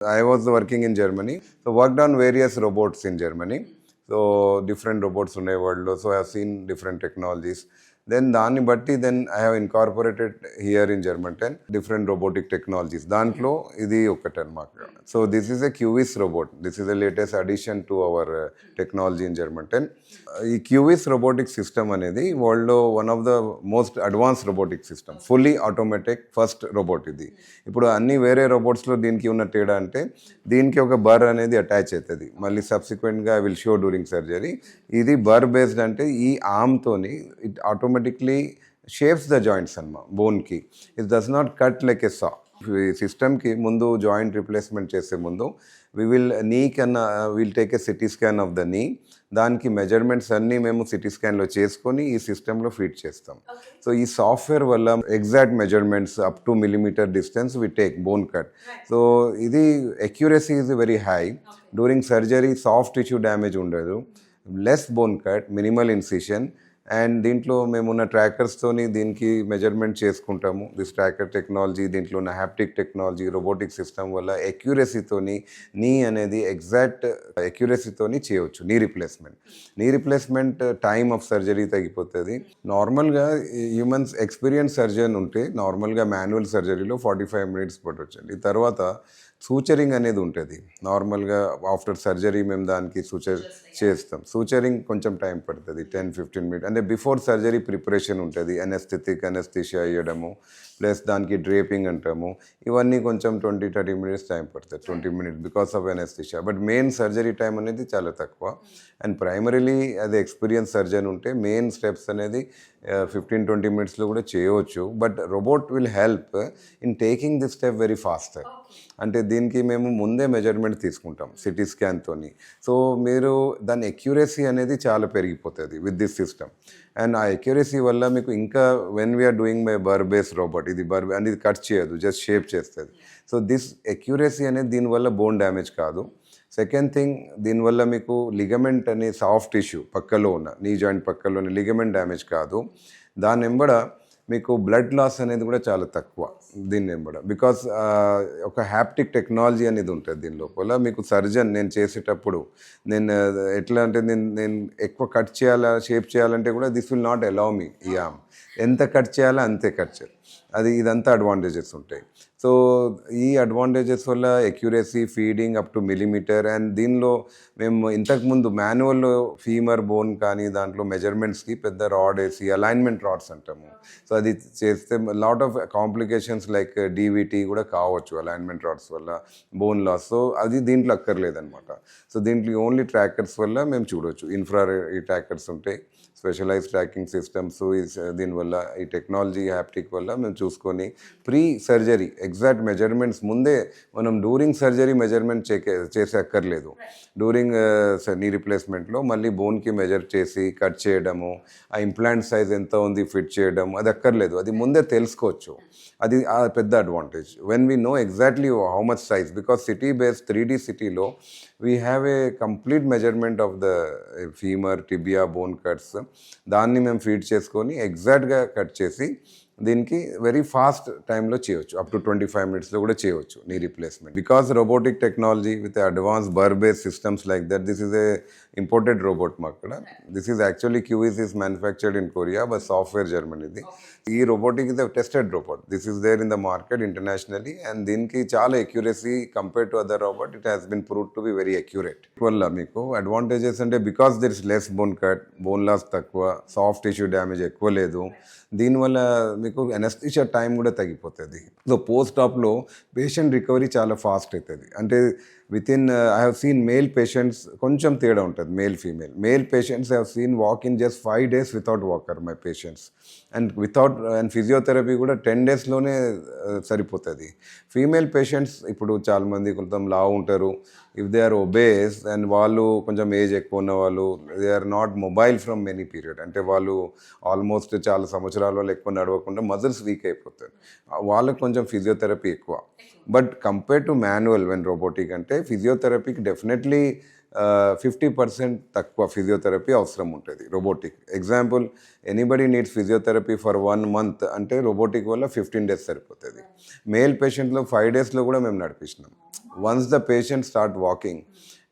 I was working in Germany, so worked on various robots in Germany. So different robots in the world. So I have seen different technologies. Then I have incorporated here in Germantown different robotic technologies. దాంట్లో ఇది ఒకటి అన్నమాట. So this is a QVIS robot. This is the latest addition to our technology in Germantown. ఈ QVIS robotic system అనేది వరల్డ్లో one of the most advance robotic system, fully automatic first robot ఇది. ఇప్పుడు అన్ని వేరే రోబోట్స్లో దీనికి ఉన్న తేడా అంటే దీనికి ఒక బర్ అనేది అటాచ్ అవుతుంది, మళ్ళీ సబ్సిక్వెంట్గా I will show during surgery. ఇది బర్ బేస్డ్ అంటే ఈ ఆర్మ్తోని it automatically shapes the joints అన్నమా బోన్కి. It does not cut like a saw. ఈ సిస్టమ్కి ముందు జాయింట్ రిప్లేస్మెంట్ చేసే ముందు will take a CT scan of the knee. దానికి మెజర్మెంట్స్ అన్నీ మేము సిటీ స్కాన్లో చేసుకొని ఈ సిస్టంలో ఫీడ్ చేస్తాం. సో ఈ సాఫ్ట్వేర్ వల్ల exact measurements up to millimeter distance we take bone cut. So ఇది accuracy is very high. During surgery soft tissue damage ఉండదు, less bone cut, minimal incision. And దీంట్లో మేమున్న ట్రాకర్స్తోని దీనికి మెజర్మెంట్ చేసుకుంటాము. దిస్ ట్రాకర్ టెక్నాలజీ, దీంట్లో ఉన్న haptic technology, robotic system వల్ల అక్యురసీతోని నీ అనేది ఎగ్జాక్ట్ అక్యురసీతోని చేయవచ్చు. Knee replacement time of surgery తగ్గిపోతుంది. నార్మల్గా హ్యూమన్స్ ఎక్స్పీరియన్స్ సర్జన్ ఉంటే నార్మల్గా మాన్యువల్ సర్జరీలో 45 minutes పట్టొచ్చండి. తర్వాత సూచరింగ్ అనేది ఉంటుంది. నార్మల్గా ఆఫ్టర్ సర్జరీ మేము దానికి చేస్తాం. సూచరింగ్ కొంచెం టైం పడుతుంది, 10-15 minutes. అంటే బిఫోర్ సర్జరీ ప్రిపరేషన్ ఉంటుంది, అనస్థెషియా ఇవ్వడము, ప్లస్ దానికి డ్రేపింగ్ అంటాము. ఇవన్నీ కొంచెం 20-30 minutes టైం పడుతుంది, 20 minutes because of anaesthesia. But main surgery time అనేది చాలా తక్కువ. అండ్ ప్రైమరీలీ అది ఎక్స్పీరియన్స్ సర్జన్ ఉంటే మెయిన్ స్టెప్స్ అనేది 15-20 minutesలో కూడా చేయవచ్చు. But robot will help in taking this step very faster. అంటే దీనికి మేము ముందే మెజర్మెంట్ తీసుకుంటాం సిటీ స్కాన్తోని. సో మీరు దాని అక్యురసీ అనేది చాలా పెరిగిపోతుంది విత్ దిస్ సిస్టమ్. అండ్ ఆ అక్యురసీ వల్ల మీకు ఇంకా వెన్ వీఆర్ డూయింగ్ మై బర్ బేస్ రోబోట్, ఇది బర్ అనేది కట్ చేయదు, జస్ట్ షేప్ చేస్తుంది. సో దిస్ అక్యురసీ అనేది దీనివల్ల బోన్ డ్యామేజ్ కాదు. సెకండ్ థింగ్, దీనివల్ల మీకు లిగమెంట్ అనే సాఫ్ట్ టిష్యూ పక్కలో ఉన్న నీ జాయింట్ పక్కలోని లిగమెంట్ డ్యామేజ్ కాదు. దాని వెంబడ మీకు బ్లడ్ లాస్ అనేది కూడా చాలా తక్కువ దీని వెంబడ. బికాస్ ఒక హ్యాప్టిక్ టెక్నాలజీ అనేది ఉంటుంది దీని లోపల. మీకు సర్జన్ నేను చేసేటప్పుడు ఎట్లా అంటే నేను ఎక్కువ కట్ చేయాలా, షేప్ చేయాలంటే కూడా this will not allow me. ఈ ఆర్మ్ ఎంత కట్ చేయాలో అంతే కట్ చేయాలి. ఇదంతా అడ్వాంటేజెస్ ఉంటాయి. సో ఈ అడ్వాంటేజెస్ వల్ల accuracy, feeding up to millimetre. And దీనిలో మేము ఇంతకుముందు మాన్యువల్లో ఫీమర్ బోన్ కానీ దాంట్లో మెజర్మెంట్స్కి పెద్ద రాడ్ వేసి అలైన్మెంట్ రాడ్స్ అంటాము. సో అది చేస్తే lot of complications like DVT కూడా కావచ్చు అలైన్మెంట్ రాడ్స్ వల్ల, బోన్ లాస్. సో అది దీంట్లో అక్కర్లేదనమాట. సో దీంట్లో ఓన్లీ ట్రాకర్స్ వల్ల మేము చూడవచ్చు. ఈ ట్రాకర్స్ ఉంటాయి, స్పెషలైజ్ ట్రాకింగ్ సిస్టమ్స్. దీనివల్ల ఈ టెక్నాలజీ హ్యాప్టిక్ వల్ల మేము చూసుకొని ప్రీ సర్జరీ ఎగ్జాక్ట్ మెజర్మెంట్స్ ముందే మనం డ్యూరింగ్ సర్జరీ మెజర్మెంట్ చేసే అక్కర్లేదు. డ్యూరింగ్ నీ రిప్లేస్మెంట్లో మళ్ళీ బోన్కి మెజర్ చేసి కట్ చేయడము, ఆ ఇంప్లాంట్ సైజ్ ఎంత ఉంది ఫిట్ చేయడం అది అక్కర్లేదు, అది ముందే తెలుసుకోవచ్చు. అది పెద్ద advantage. When we know exactly how much size, because city based 3D సిటీలో we have a complete measurement of the femur, tibia, bone cuts. దాన్ని మేము ఫీడ్ చేసుకొని ఎగ్జాక్ట్గా కట్ చేసి దీనికి వెరీ ఫాస్ట్ టైంలో చేయవచ్చు, అప్ టు 25 minutesలో కూడా చేయవచ్చు knee replacement. Because robotic technology with advance bur base systems like that, this is a imported robot మా అక్కడ. This is actually QVIS is manufactured in Korea but software జర్మనీది. ఈ robotic is a tested robot. This is there in the market internationally. And దీనికి చాలా accuracy compare to other robot, it has been proved to be very accurate. వల్ల మీకు advantages అంటే because there is less bone cut, bone loss తక్కువ, soft tissue damage ఎక్కువ లేదు. దీనివల్ల మీకు అనస్థీషియా టైం కూడా తగ్గిపోతుంది. సో పోస్ట్ ఆప్లో పేషెంట్ రికవరీ చాలా ఫాస్ట్ అవుతుంది. అంటే within I have seen male patients కొంచెం తేడా ఉంటుంది, female. Male patients have seen walk in just 5 days without walker my patients. And physiotherapy కూడా 10 daysలోనే సరిపోతుంది. ఫీమేల్ పేషెంట్స్ ఇప్పుడు చాలామంది కొంచెం లావు ఉంటారు. If they are obese and వాళ్ళు కొంచెం ఏజ్ ఎక్కువ ఉన్న వాళ్ళు, they are not mobile from many period, అంటే వాళ్ళు ఆల్మోస్ట్ చాలా సంవత్సరాల వాళ్ళు ఎక్కువ నడవకుండా మజిల్స్ వీక్ అయిపోతారు. వాళ్ళకి కొంచెం ఫిజియోథెరపీ ఎక్కువ. But compare to manual when robotic అంటే ఫిజియోథెరపీకి డెఫినెట్లీ 50% తక్కువ ఫిజియోథెరపీ అవసరం ఉంటుంది robotic. Example, anybody needs physiotherapy for 1 month అంటే రోబోటిక్ వల్ల 15 days సరిపోతుంది. మేల్ పేషెంట్లో 5 daysలో కూడా మేము నడిపిస్తున్నాం. Once the patient start walking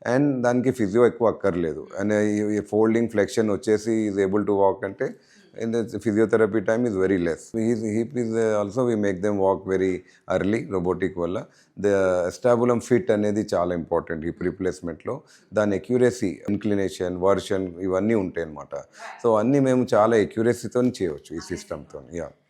and దానికి ఫిజియో ఎక్కువ అక్కర్లేదు అండ్ ఈ ఫోల్డింగ్ ఫ్లెక్షన్ వచ్చేసి ఈజ్ ఏబుల్ టు వాక్ అంటే in the physiotherapy time is very less. His hip is also we make them walk very early robotic వల్ల the acetabulum fit అనేది చాలా important hip రీప్లేస్మెంట్లో దాని accuracy inclination version ఇవన్నీ ఉంటాయి అన్నమాట so అన్నీ మేము చాలా ఎక్యురసీతో చేయవచ్చు ఈ సిస్టమ్తో యా